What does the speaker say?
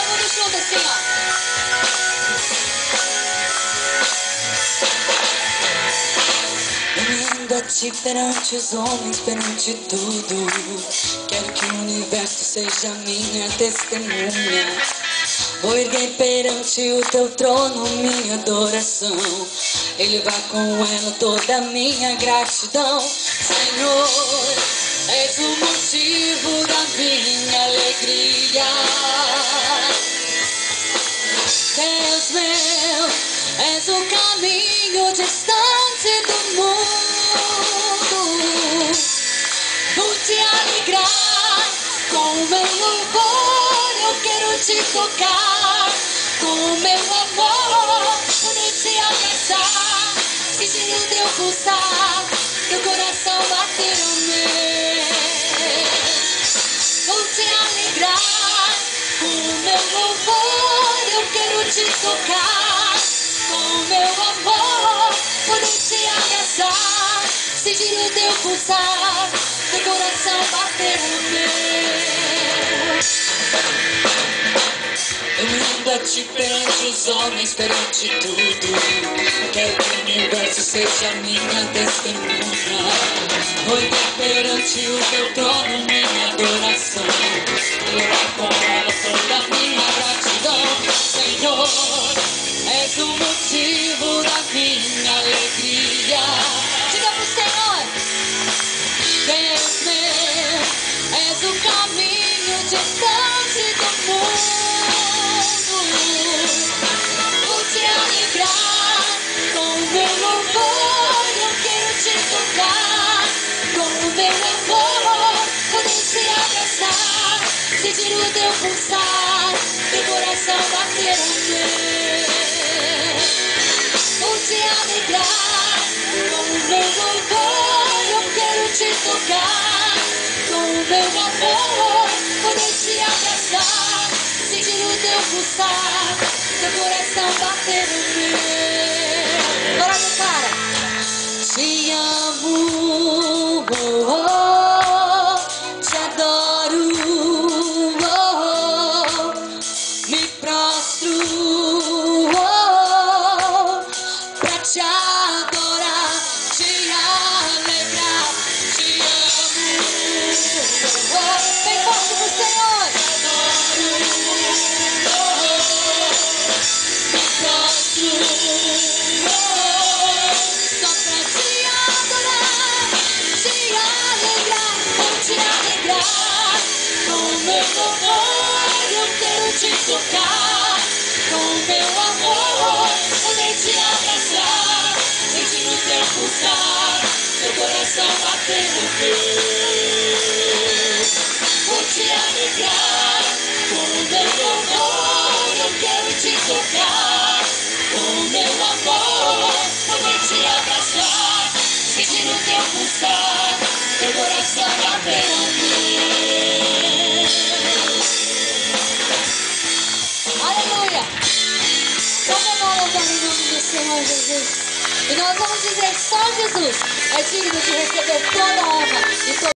mundo junto assim, ó. Eu me rendo a ti perante os homens, perante tudo. Quero que o universo seja minha testemunha. Vou erguer perante o teu trono minha adoração. Elevar com ela toda a minha gratidão. Senhor, és o motivo da minha alegria. Deus meu, és o caminho distante do mundo. Vou te alegrar com o meu louvor, eu quero te tocar. Com o meu amor, poder te abraçar, sentir o teu pulsar, teu coração bater no meu. Vou te alegrar com o meu louvor, eu quero te tocar. Com o meu amor, poder te abraçar, sentir o teu pulsar, teu coração bater no meu. Eu me rendo a ti perante os homens, perante tudo. Quero que o universo seja minha testemunha. Vou erguer perante o teu trono minha adoração. Levar com ela toda a minha gratidão. Senhor, és o motivo da minha alegria. Diga pro Senhor. Deus meu, és o caminho distante do mundo. Vou te alegrar com o meu louvor, eu quero te tocar. Com o meu amor, poder te abraçar, sentir o teu pulsar, teu coração bater no meu. Vou te alegrar com o meu louvor, eu quero te tocar. Com o meu amor, poder te abraçar, sentir o teu pulsar, teu coração bater no meu. Bora, declara. Te amo, te adoro, me prostro pra te adorar, te alegrar, te amo. Bem forte pro Senhor. Só pra te adorar, te alegrar, vou te alegrar. Com o meu louvor eu quero te tocar. Com o meu amor poder te abraçar, sentir o teu pulsar, teu coração bater no meu. Vou te alegrar, com o meu louvor eu quero te tocar. Com o meu amor, poder te abraçar, sentir o teu pulsar, teu coração bater no meu. Aleluia. Comemora agora em nome do Senhor Jesus. E nós vamos dizer só Jesus é digno de receber toda a honra e toda